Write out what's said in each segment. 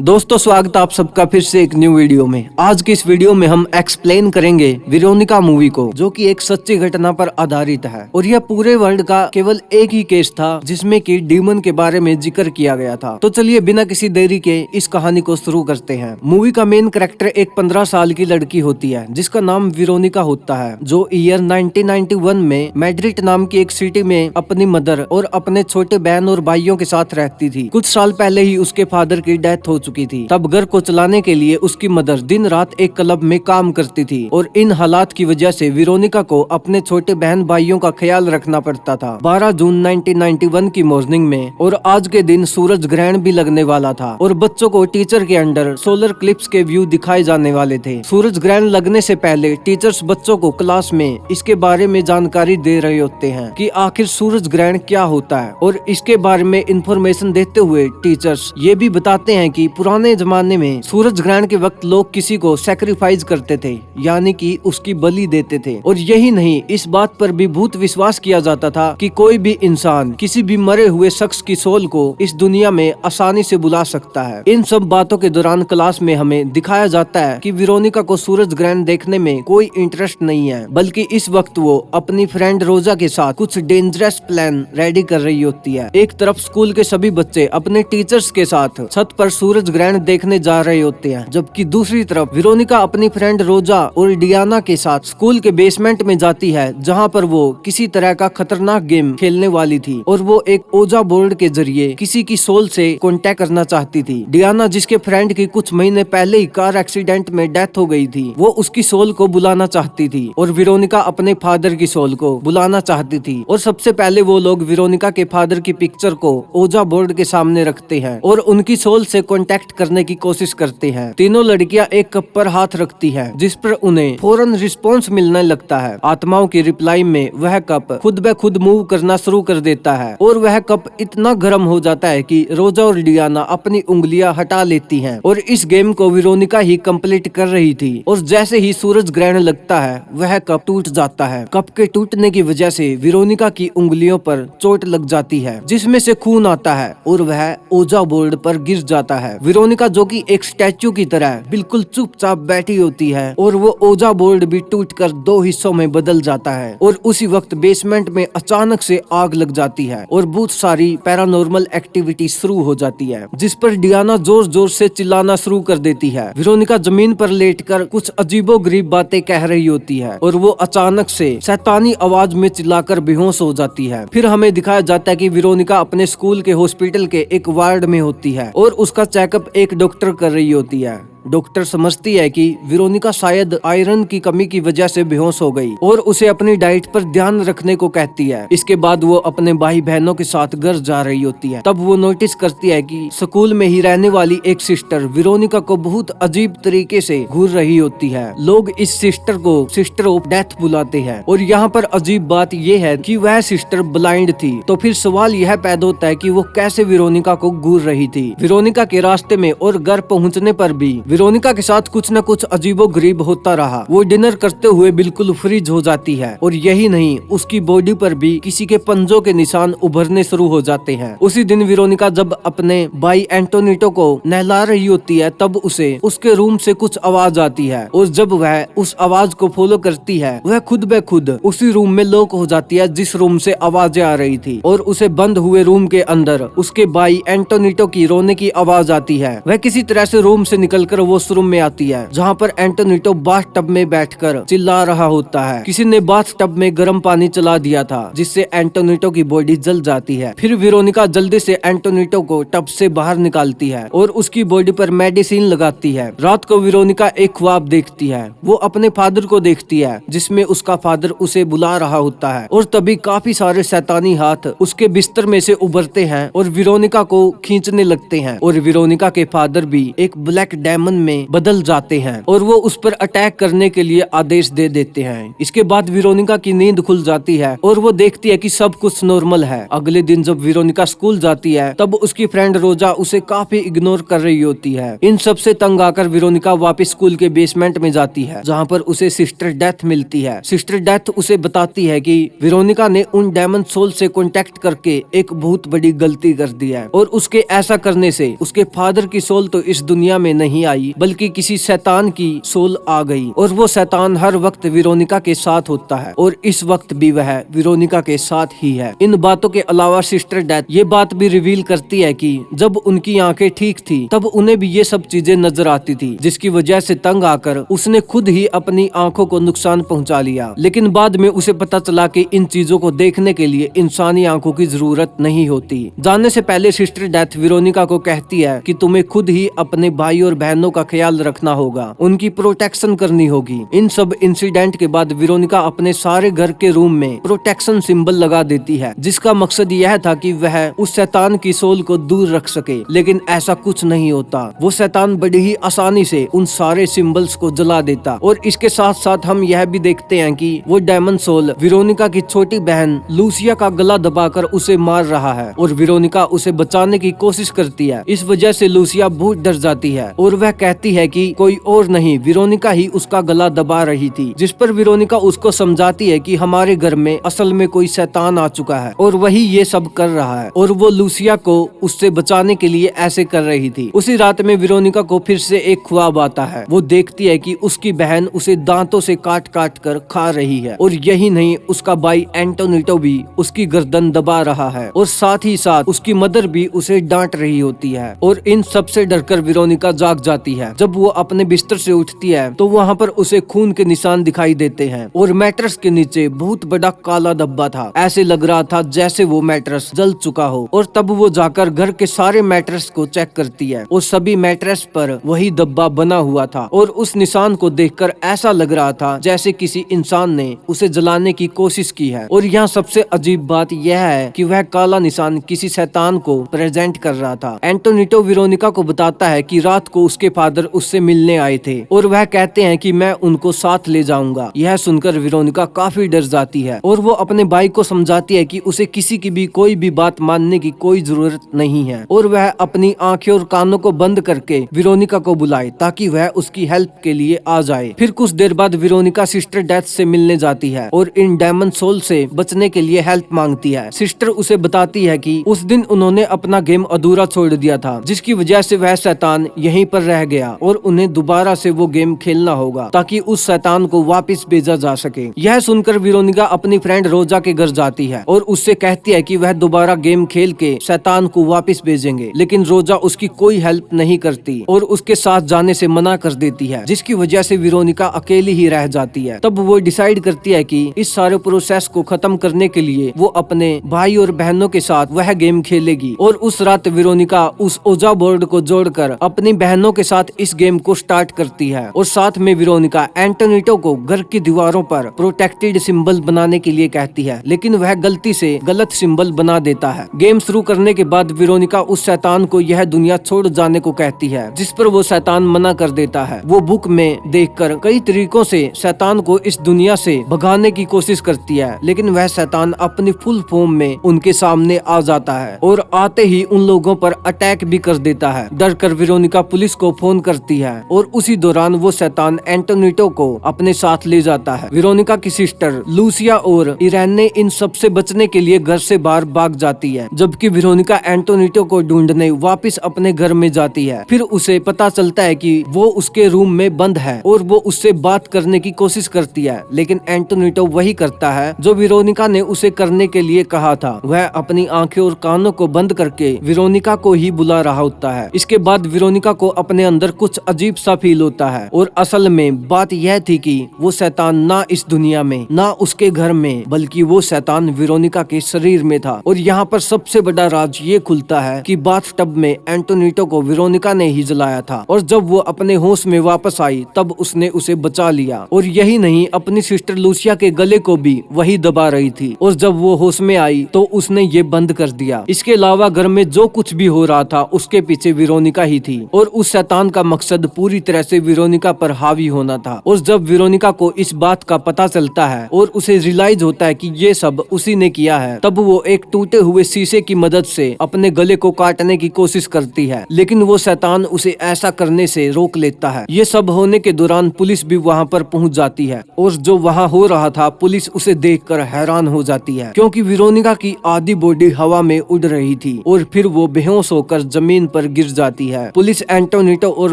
दोस्तों स्वागत है आप सबका फिर से एक न्यू वीडियो में। आज की इस वीडियो में हम एक्सप्लेन करेंगे वेरोनिका मूवी को, जो कि एक सच्ची घटना पर आधारित है और यह पूरे वर्ल्ड का केवल एक ही केस था जिसमें कि डीमन के बारे में जिक्र किया गया था। तो चलिए बिना किसी देरी के इस कहानी को शुरू करते हैं। मूवी का मेन कैरेक्टर एक 15 साल की लड़की होती है जिसका नाम वेरोनिका होता है, जो ईयर 1991 में मैड्रिड नाम की एक सिटी में अपनी मदर और अपने छोटे बहन और भाइयों के साथ रहती थी। कुछ साल पहले ही उसके फादर की डेथ हो चुकी थी। तब घर को चलाने के लिए उसकी मदर दिन रात एक क्लब में काम करती थी और इन हालात की वजह से वेरोनिका को अपने छोटे बहन भाइयों का ख्याल रखना पड़ता था। 12 जून 1991 की मॉर्निंग में और आज के दिन सूरज ग्रहण भी लगने वाला था और बच्चों को टीचर के अंडर सोलर क्लिप्स के व्यू दिखाए जाने वाले थे। सूरज ग्रहण लगने से पहले टीचर्स बच्चों को क्लास में इसके बारे में जानकारी दे रहे होते हैं कि आखिर सूरज ग्रहण क्या होता है, और इसके बारे में इंफॉर्मेशन देते हुए टीचर्स ये भी बताते हैं कि पुराने जमाने में सूरज ग्रहण के वक्त लोग किसी को सैक्रिफाइस करते थे, यानी कि उसकी बलि देते थे। और यही नहीं, इस बात पर भी भूत विश्वास किया जाता था कि कोई भी इंसान किसी भी मरे हुए शख्स की सोल को इस दुनिया में आसानी से बुला सकता है। इन सब बातों के दौरान क्लास में हमें दिखाया जाता है कि वेरोनिका को सूरज ग्रहण देखने में कोई इंटरेस्ट नहीं है, बल्कि इस वक्त वो अपनी फ्रेंड रोजा के साथ कुछ डेंजरस प्लान रेडी कर रही होती है। एक तरफ स्कूल के सभी बच्चे अपने टीचर्स के साथ छत पर सूरज ग्रहण देखने जा रहे होते हैं, जबकि दूसरी तरफ वेरोनिका अपनी फ्रेंड रोजा और डियाना के साथ स्कूल के बेसमेंट में जाती है, जहां पर वो किसी तरह का खतरनाक गेम खेलने वाली थी और वो एक ओजा बोर्ड के जरिए किसी की सोल से कांटेक्ट करना चाहती थी। डियाना, जिसके फ्रेंड की कुछ महीने पहले ही कार एक्सीडेंट में डेथ हो गई थी, वो उसकी सोल को बुलाना चाहती थी और वेरोनिका अपने फादर की सोल को बुलाना चाहती थी। और सबसे पहले वो लोग वेरोनिका के फादर की पिक्चर को ओजा बोर्ड के सामने रखते हैं और उनकी सोल से कांटेक्ट करने की कोशिश करते हैं। तीनों लड़कियां एक कप पर हाथ रखती हैं, जिस पर उन्हें फौरन रिस्पॉन्स मिलने लगता है। आत्माओं की रिप्लाई में वह कप खुद ब खुद मूव करना शुरू कर देता है और वह कप इतना गर्म हो जाता है कि रोजा और डियाना अपनी उंगलियां हटा लेती हैं। और इस गेम को वेरोनिका ही कंप्लीट कर रही थी और जैसे ही सूरज ग्रहण लगता है वह कप टूट जाता है। कप के टूटने की वजह से वेरोनिका की उंगलियों पर चोट लग जाती है, जिसमें से खून आता है और वह ओजा बोर्ड पर गिर जाता है। वेरोनिका, जो कि एक स्टैचू की तरह बिल्कुल चुपचाप बैठी होती है, और वो ओजा बोर्ड भी टूटकर 2 हिस्सों में बदल जाता है। और उसी वक्त बेसमेंट में अचानक से आग लग जाती है और बहुत सारी पैरानॉर्मल एक्टिविटी शुरू हो जाती है, जिस पर डियाना जोर जोर से चिल्लाना शुरू कर देती है। वेरोनिका जमीन पर लेटकर कुछ अजीबोगरीब बातें कह रही होती है और वो अचानक से शैतानी आवाज में चिल्लाकर बेहोश हो जाती है। फिर हमें दिखाया जाता है कि वेरोनिका अपने स्कूल के हॉस्पिटल के एक वार्ड में होती है और उसका चेकअप एक डॉक्टर कर रही होती है। डॉक्टर समझती है कि वेरोनिका शायद आयरन की कमी की वजह से बेहोश हो गई और उसे अपनी डाइट पर ध्यान रखने को कहती है। इसके बाद वो अपने भाई बहनों के साथ घर जा रही होती है। तब वो नोटिस करती है कि स्कूल में ही रहने वाली एक सिस्टर वेरोनिका को बहुत अजीब तरीके से घूर रही होती है। लोग इस सिस्टर को सिस्टर ऑफ डेथ बुलाते हैं और यहाँ पर अजीब बात यह है कि वह सिस्टर ब्लाइंड थी। तो फिर सवाल यह पैदा होता है कि वो कैसे वेरोनिका को घूर रही थी। वेरोनिका के रास्ते में और घर पहुँचने पर भी वेरोनिका के साथ कुछ न कुछ अजीबोगरीब होता रहा। वो डिनर करते हुए बिल्कुल फ्रीज हो जाती है और यही नहीं, उसकी बॉडी पर भी किसी के पंजों के निशान उभरने शुरू हो जाते हैं। उसी दिन वेरोनिका जब अपने भाई एंटोनिटो को नहला रही होती है, तब उसे उसके रूम से कुछ आवाज आती है और जब वह उस आवाज को फॉलो करती है, वह खुद ब खुद उसी रूम में लॉक हो जाती है जिस रूम से आवाजें आ रही थी। और उसे बंद हुए रूम के अंदर उसके भाई एंटोनिटो की रोने की आवाज आती है। वह किसी तरह से रूम से निकलकर वॉशरूम में आती है, जहाँ पर एंटोनिटो बाथ टब में बैठकर चिल्ला रहा होता है। किसी ने बाथ टब में गर्म पानी चला दिया था, जिससे एंटोनिटो की बॉडी जल जाती है। फिर वेरोनिका जल्दी से एंटोनिटो को टब से बाहर निकालती है और उसकी बॉडी पर मेडिसिन लगाती है। रात को वेरोनिका एक ख्वाब देखती है। वो अपने फादर को देखती है, जिसमें उसका फादर उसे बुला रहा होता है और तभी काफी सारे शैतानी हाथ उसके बिस्तर में से उभरते हैं और वेरोनिका को खींचने लगते हैं। और वेरोनिका के फादर भी एक ब्लैक डेमन डेमन में बदल जाते हैं और वो उस पर अटैक करने के लिए आदेश दे देते हैं। इसके बाद वेरोनिका की नींद खुल जाती है और वो देखती है कि सब कुछ नॉर्मल है। अगले दिन जब वेरोनिका स्कूल जाती है तब उसकी फ्रेंड रोजा उसे काफी इग्नोर कर रही होती है। इन सब से तंग आकर वेरोनिका वापस स्कूल के बेसमेंट में जाती है, जहाँ पर उसे सिस्टर डेथ मिलती है। सिस्टर डेथ उसे बताती है कि वेरोनिका ने उन डेमन सोल से कांटेक्ट करके एक बहुत बड़ी गलती कर दी है और उसके ऐसा करने से उसके फादर की सोल तो इस दुनिया में नहीं आई बल्कि किसी शैतान की सोल आ गई और वो शैतान हर वक्त वेरोनिका के साथ होता है और इस वक्त भी वह वेरोनिका के साथ ही है। इन बातों के अलावा सिस्टर डेथ ये बात भी रिवील करती है कि जब उनकी आंखें ठीक थी तब उन्हें भी ये सब चीजें नजर आती थी, जिसकी वजह से तंग आकर उसने खुद ही अपनी आंखों को नुकसान पहुंचा लिया। लेकिन बाद में उसे पता चला कि इन चीजों को देखने के लिए इंसानी आंखों की जरूरत नहीं होती। जाने से पहले सिस्टर डेथ वेरोनिका को कहती है कि तुम्हें खुद ही अपने भाई और बहनों का ख्याल रखना होगा, उनकी प्रोटेक्शन करनी होगी। इन सब इंसिडेंट के बाद वेरोनिका अपने सारे घर के रूम में प्रोटेक्शन सिंबल लगा देती है, जिसका मकसद यह था कि वह उस शैतान की सोल को दूर रख सके। लेकिन ऐसा कुछ नहीं होता, वो शैतान बड़ी ही आसानी से उन सारे सिंबल्स को जला देता। और इसके साथ साथ हम यह भी देखते हैं कि वो डेमन सोल वेरोनिका की छोटी बहन लूसिया का गला दबाकर उसे मार रहा है और वेरोनिका उसे बचाने की कोशिश करती है। इस वजह से लूसिया बहुत डर जाती है और वह कहती है कि कोई और नहीं, वेरोनिका ही उसका गला दबा रही थी। जिस पर वेरोनिका उसको समझाती है कि हमारे घर में असल में कोई शैतान आ चुका है और वही ये सब कर रहा है और वो लूसिया को उससे बचाने के लिए ऐसे कर रही थी। उसी रात में वेरोनिका को फिर से एक ख्वाब आता है। वो देखती है कि उसकी बहन उसे दांतों से काट काट कर खा रही है और यही नहीं, उसका भाई एंटोनिटो भी उसकी गर्दन दबा रहा है और साथ ही साथ उसकी मदर भी उसे डांट रही होती है। और इन सब से डरकर वेरोनिका जाग जाती है। जब वो अपने बिस्तर से उठती है तो वहाँ पर उसे खून के निशान दिखाई देते हैं और मैट्रेस के नीचे बहुत बड़ा काला धब्बा था। ऐसे लग रहा था जैसे वो मैट्रेस जल चुका हो। और तब वो जाकर घर के सारे मैट्रेस को चेक करती है और सभी मैट्रेस पर वही धब्बा बना हुआ था और उस निशान को देखकर ऐसा लग रहा था जैसे किसी इंसान ने उसे जलाने की कोशिश की है। और यहाँ सबसे अजीब बात यह है कि वह काला निशान किसी शैतान को प्रेजेंट कर रहा था। एंटोनिटो वेरोनिका को बताता है कि रात को उसके फादर उससे मिलने आए थे और वह कहते हैं कि मैं उनको साथ ले जाऊंगा। यह सुनकर वेरोनिका काफी डर जाती है और वो अपने भाई को समझाती है कि उसे किसी की भी कोई भी बात मानने की कोई जरूरत नहीं है और वह अपनी आंखें और कानों को बंद करके वेरोनिका को बुलाए ताकि वह उसकी हेल्प के लिए आ जाए। फिर कुछ देर बाद वेरोनिका सिस्टर डेथ से मिलने जाती है और इन डेमन सोल से बचने के लिए हेल्प मांगती है। सिस्टर उसे बताती है कि उस दिन उन्होंने अपना गेम अधूरा छोड़ दिया था, जिसकी वजह से वह शैतान यहीं पर रह गया और उन्हें दोबारा से वो गेम खेलना होगा ताकि उस शैतान को वापस भेजा जा सके। यह सुनकर वेरोनिका अपनी फ्रेंड रोजा के घर जाती है और उससे कहती है कि वह दोबारा गेम खेल के शैतान को वापस भेजेंगे। लेकिन रोजा उसकी कोई हेल्प नहीं करती और उसके साथ जाने से मना कर देती है, जिसकी वजह से वेरोनिका अकेली ही रह जाती है। तब वो डिसाइड करती है कि इस सारे प्रोसेस को खत्म करने के लिए वो अपने भाई और बहनों के साथ वह गेम खेलेगी। और उस रात वेरोनिका उस ओजा बोर्ड को जोड़कर अपनी बहनों के साथ इस गेम को स्टार्ट करती है और साथ में वेरोनिका एंटोनिटो को घर की दीवारों पर प्रोटेक्टेड सिंबल बनाने के लिए कहती है, लेकिन वह गलती से गलत सिंबल बना देता है। गेम शुरू करने के बाद वेरोनिका उस शैतान को यह दुनिया छोड़ जाने को कहती है, जिस पर वो शैतान मना कर देता है। वो बुक में देखकर कई तरीकों से शैतान को इस दुनिया से भगाने की कोशिश करती है, लेकिन वह शैतान अपनी फुल फॉर्म में उनके सामने आ जाता है और आते ही उन लोगों पर अटैक भी कर देता है। डर कर वेरोनिका पुलिस को फोन करती है और उसी दौरान वो शैतान एंटोनिटो को अपने साथ ले जाता है। वेरोनिका की सिस्टर लूसिया और इरेने इन सब से बचने के लिए घर से बाहर भाग जाती है, जबकि वेरोनिका एंटोनिटो को ढूंढने वापस अपने घर में जाती है। फिर उसे पता चलता है कि वो उसके रूम में बंद है और वो उससे बात करने की कोशिश करती है, लेकिन एंटोनिटो वही करता है जो वेरोनिका ने उसे करने के लिए कहा था। वह अपनी आंखें और कानों को बंद करके वेरोनिका को ही बुला रहा होता है। इसके बाद वेरोनिका को अपने अंदर कुछ अजीब सा फील होता है और असल में बात यह थी कि वो शैतान ना इस दुनिया में ना उसके घर में, बल्कि वो शैतान वेरोनिका के शरीर में था। और यहाँ पर सबसे बड़ा राज ये खुलता है कि बाथटब में एंटोनिटो को वेरोनिका ने ही जलाया था और जब वो अपने होश में वापस आई तब उसने उसे बचा लिया। और यही नहीं, अपनी सिस्टर लूसिया के गले को भी वही दबा रही थी और जब वो होश में आई तो उसने ये बंद कर दिया। इसके अलावा घर में जो कुछ भी हो रहा था उसके पीछे वेरोनिका ही थी और उस शैतान शैतान का मकसद पूरी तरह से वेरोनिका पर हावी होना था। और जब वेरोनिका को इस बात का पता चलता है और उसे रियलाइज होता है कि ये सब उसी ने किया है, तब वो एक टूटे हुए शीशे की मदद से अपने गले को काटने की कोशिश करती है, लेकिन वो शैतान उसे ऐसा करने से रोक लेता है। ये सब होने के दौरान पुलिस भी वहाँ पर पहुँच जाती है और जो वहाँ हो रहा था पुलिस उसे देखकर हैरान हो जाती है, क्योंकि वेरोनिका की आधी बॉडी हवा में उड़ रही थी और फिर वो बेहोश होकर जमीन पर गिर जाती है। पुलिस एंटोनिटो और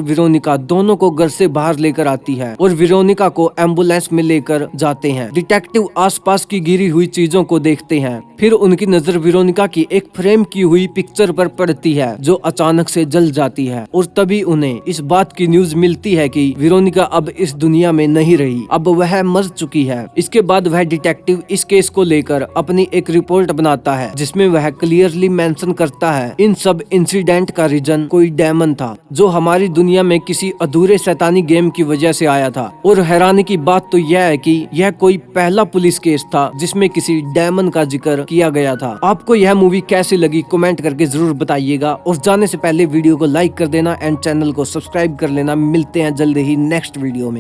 वेरोनिका दोनों को घर से बाहर लेकर आती है और वेरोनिका को एम्बुलेंस में लेकर जाते हैं। डिटेक्टिव आसपास की गिरी हुई चीजों को देखते हैं, फिर उनकी नजर वेरोनिका की एक फ्रेम की हुई पिक्चर पर पड़ती है जो अचानक से जल जाती है और तभी उन्हें इस बात की न्यूज मिलती है कि वेरोनिका अब इस दुनिया में नहीं रही, अब वह मर चुकी है। इसके बाद वह डिटेक्टिव इस केस को लेकर अपनी एक रिपोर्ट बनाता है जिसमें वह क्लियरली मेंशन करता है इन सब इंसिडेंट का रीजन कोई डेमन था जो हमारी दुनिया में किसी अधूरे शैतानी गेम की वजह से आया था। और हैरानी की बात तो यह है कि यह कोई पहला पुलिस केस था जिसमें किसी डेमन का जिक्र किया गया था। आपको यह मूवी कैसी लगी कमेंट करके जरूर बताइएगा और जाने से पहले वीडियो को लाइक कर देना एंड चैनल को सब्सक्राइब कर लेना। मिलते हैं जल्दी ही नेक्स्ट वीडियो में।